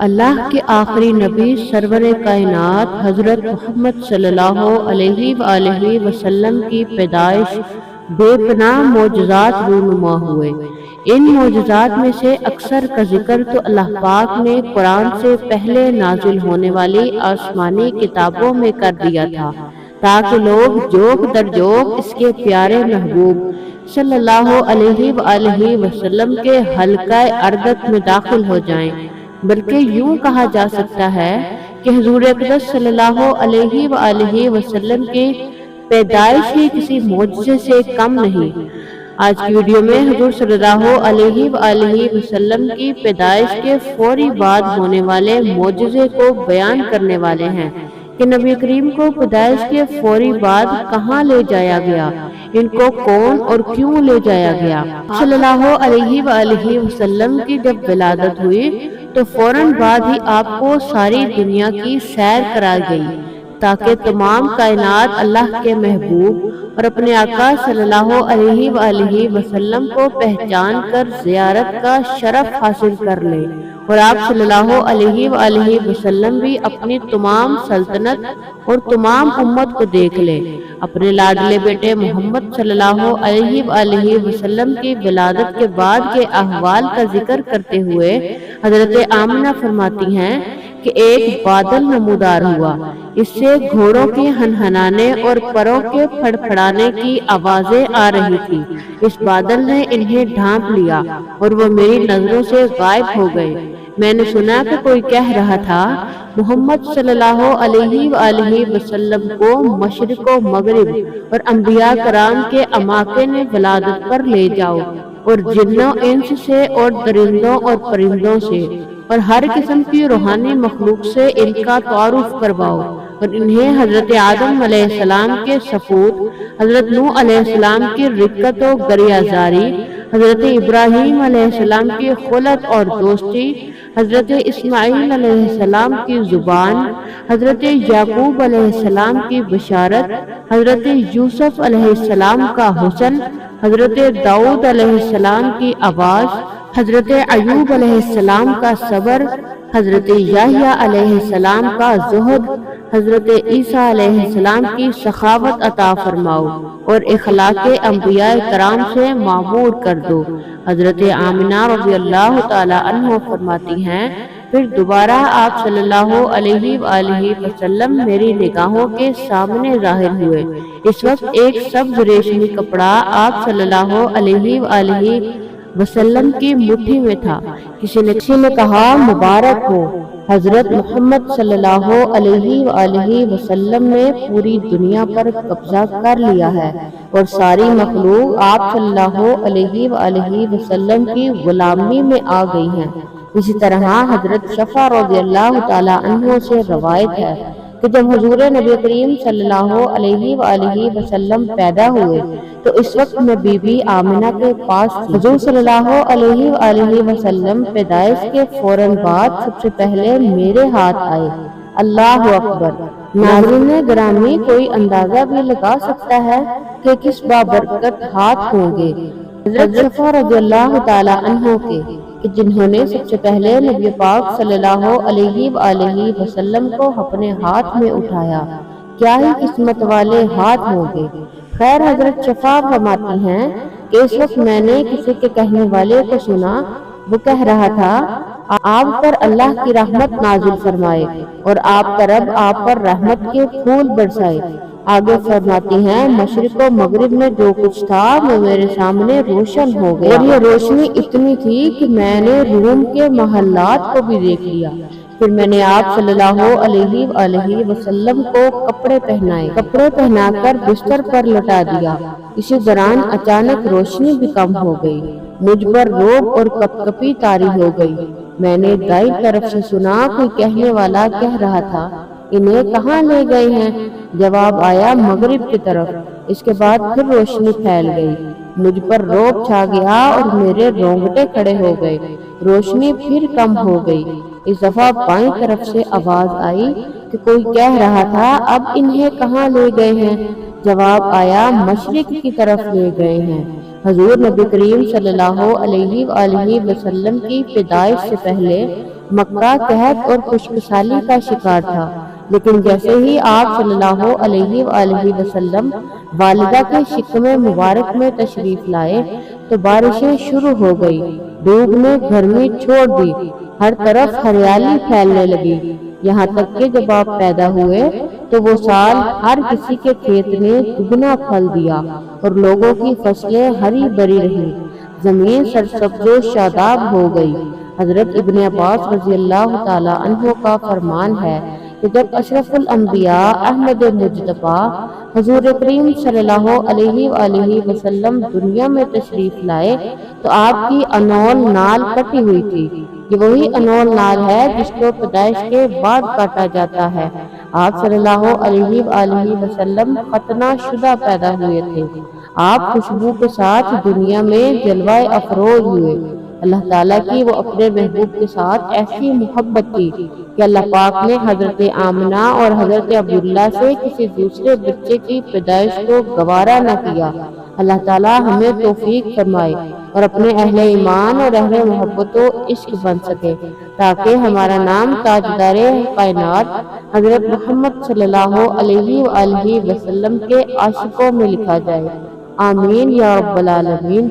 اللہ کے آخری نبی سرور کائنات حضرت محمد صلی اللہ علیہ وآلہ وسلم کی پیدائش بے پناہ معجزات رونما ہوئے۔ ان معجزات میں سے اکثر کا ذکر تو اللہ پاک نے قرآن سے پہلے نازل ہونے والی آسمانی کتابوں میں کر دیا تھا، تاکہ لوگ جوک در جوک اس کے پیارے محبوب صلی اللہ علیہ وآلہ وسلم کے حلقہ عرضت میں داخل ہو جائیں۔ بلکہ یوں کہا جا سکتا ہے کہ حضور اقدس صلی اللہ علیہ وآلہ وسلم کی پیدائش ہی کسی معجزے سے کم نہیں۔ آج کی ویڈیو میں حضور صلی اللہ علیہ وآلہ وسلم کی پیدائش کے فوری بعد ہونے والے معجزے کو بیان کرنے والے ہیں کہ نبی کریم کو پیدائش کے فوری بعد کہاں لے جایا گیا، ان کو کون اور کیوں لے جایا گیا۔ صلی اللہ علیہ وآلہ وسلم کی جب ولادت ہوئی تو فوراً بعد ہی آپ کو ساری دنیا کی سیر کرائی گئی، تاکہ تمام کائنات اللہ کے محبوب اور اپنے آقا صلی اللہ علیہ وآلہ وسلم کو پہچان کر زیارت کا شرف حاصل کر لیں، اور آپ صلی اللہ علیہ وآلہ وسلم بھی اپنی تمام سلطنت اور تمام امت کو دیکھ لیں۔ اپنے لاڈلے بیٹے محمد صلی اللہ علیہ وآلہ وسلم کی ولادت کے بعد کے احوال کا ذکر کرتے ہوئے حضرت آمنہ فرماتی ہیں کہ ایک بادل نمودار ہوا، اس سے گھوڑوں کے ہنہنانے اور پروں کے پھڑپھڑانے کی آوازیں آ رہی تھی۔ اس بادل نے انہیں ڈھانپ لیا اور وہ میری نظروں سے غائب ہو گئے۔ میں نے سنا کہ کوئی کہہ رہا تھا، محمد صلی اللہ علیہ وآلہ وسلم کو مشرق و مغرب اور انبیاء کرام کے اماکن ولادت پر لے جاؤ، اور جنوں انس سے اور درندوں اور پرندوں سے اور ہر قسم کی روحانی مخلوق سے ان کا تعارف کرواؤ، اور انہیں حضرت آدم علیہ السلام کے سپوت، حضرت نوح علیہ السلام کی رقت و گریازاری، حضرت ابراہیم علیہ السلام کی خلت اور دوستی، حضرت اسماعیل علیہ السلام کی زبان، حضرت یعقوب علیہ السلام کی بشارت، حضرت یوسف علیہ السلام کا حسن، حضرت داؤد علیہ السلام کی آواز، حضرت ایوب علیہ السلام کا صبر، حضرت یحییٰ علیہ السلام کا زہد، حضرت عیسیٰ علیہ السلام کی سخاوت عطا فرماؤ، اور اخلاق انبیاء کرام سے معمور کر دو۔ حضرت آمنہ رضی اللہ تعالی عنہ فرماتی ہیں، پھر دوبارہ آپ صلی اللہ علیہ وآلہ وسلم میری نگاہوں کے سامنے ظاہر ہوئے۔ اس وقت ایک سبز ریشمی کپڑا آپ صلی اللہ علیہ وآلہ وسلم کی مٹھی میں تھا۔ کسی نے کہا، مبارک ہو، حضرت محمد صلی اللہ علیہ وآلہ وسلم نے پوری دنیا پر قبضہ کر لیا ہے، اور ساری مخلوق آپ صلی اللہ علیہ وآلہ وسلم کی غلامی میں آ گئی ہیں۔ اسی طرح حضرت شفا رضی اللہ تعالی عنہ سے روایت ہے کہ جب حضور نبی کریم صلی اللہ علیہ وآلہ وسلم پیدا ہوئے تو اس وقت میں بی بی آمنہ کے پاس تھی۔ حضور صلی اللہ علیہ وآلہ وسلم پیدائش کے فوراً بعد سب سے پہلے میرے ہاتھ آئے۔ اللہ اکبر۔ ناظرین گرامی، کوئی اندازہ بھی لگا سکتا ہے کہ کس بابرکت ہاتھ ہوں گے حضرت شفا رضی اللہ تعالی عنہ کے، کہ جنہوں نے سب سے پہلے نبی پاک صلی اللہ علیہ وآلہ وسلم کو اپنے ہاتھ میں اٹھایا۔ کیا ہی قسمت والے ہاتھ ہوں گے۔ خیر، حضرت شفا فرماتی ہیں کہ اس وقت میں نے کسی کے کہنے والے کو سنا، وہ کہہ رہا تھا، آپ پر اللہ کی رحمت نازل فرمائے اور آپ کا رب آپ پر رحمت کے پھول برسائے۔ آگے فرماتی ہیں، مشرق و مغرب میں جو کچھ تھا وہ میرے سامنے روشن ہو گیا، اور یہ روشنی اتنی تھی کہ میں نے روم کے محلات کو بھی دیکھ لیا۔ پھر میں نے آپ صلی اللہ علیہ وآلہ وسلم کو کپڑے پہنا کر بستر پر لٹا دیا۔ اسی دوران اچانک روشنی بھی کم ہو گئی، مجھ پر روب اور کپکپی طاری ہو گئی۔ میں نے دائیں طرف سے سنا، کوئی کہنے والا کہہ رہا تھا، انہیں کہاں لے گئے ہیں؟ جواب آیا، مغرب کی طرف۔ اس کے بعد پھر روشنی پھیل گئی، مجھ پر روب چھا گیا اور میرے رونگٹے کھڑے ہو گئے۔ روشنی پھر کم ہو گئی۔ اس دفعہ بائیں طرف سے آواز آئی کہ کوئی کہہ رہا تھا، اب انہیں کہاں لے گئے ہیں؟ جواب آیا، مشرق کی طرف لے گئے ہیں۔ حضور نبی کریم صلی اللہ علیہ وآلہ وسلم کی پیدائش سے پہلے مکہ قحط اور خشک سالی کا شکار تھا، لیکن جیسے ہی آپ صلی اللہ علیہ وآلہ وسلم والدہ کے شکم مبارک میں تشریف لائے تو بارشیں شروع ہو گئی، دھوپ نے گرمی چھوڑ دی، ہر طرف ہریالی پھیلنے لگی، یہاں تک کہ جب آپ پیدا ہوئے تو وہ سال ہر کسی کے کھیت نے دگنا پھل دیا اور لوگوں کی فصلیں ہری بھری رہی، زمین سرسبز و شاداب ہو گئی۔ حضرت ابن عباس رضی اللہ تعالی عنہ کا فرمان ہے کہ جب اشرف الانبیاء احمد مجتبی حضور کریم صلی اللہ علیہ وآلہ وسلم دنیا میں تشریف لائے تو آپ کی انول نال کٹی ہوئی تھی۔ یہ وہی انول نال ہے جس کو پیدائش کے بعد کاٹا جاتا ہے۔ آپ صلی اللہ علیہ وآلہ وسلم ختنہ شدہ پیدا ہوئے تھے۔ آپ خوشبو کے ساتھ دنیا میں جلوہ افروز ہوئے۔ اللہ تعالیٰ کی وہ اپنے محبوب کے ساتھ ایسی محبت تھی کہ اللہ پاک نے حضرت آمنہ اور حضرت عبداللہ سے کسی دوسرے بچے کی پیدائش کو گوارا نہ کیا۔ اللہ تعالیٰ ہمیں توفیق فرمائے اور اپنے اہل ایمان اور اہل محبت و عشق بن سکے تاکہ ہمارا نام تاجدار کائنات حضرت محمد صلی اللہ علیہ وآلہ وسلم کے عاشقوں میں لکھا جائے۔ آمین یا رب العالمین۔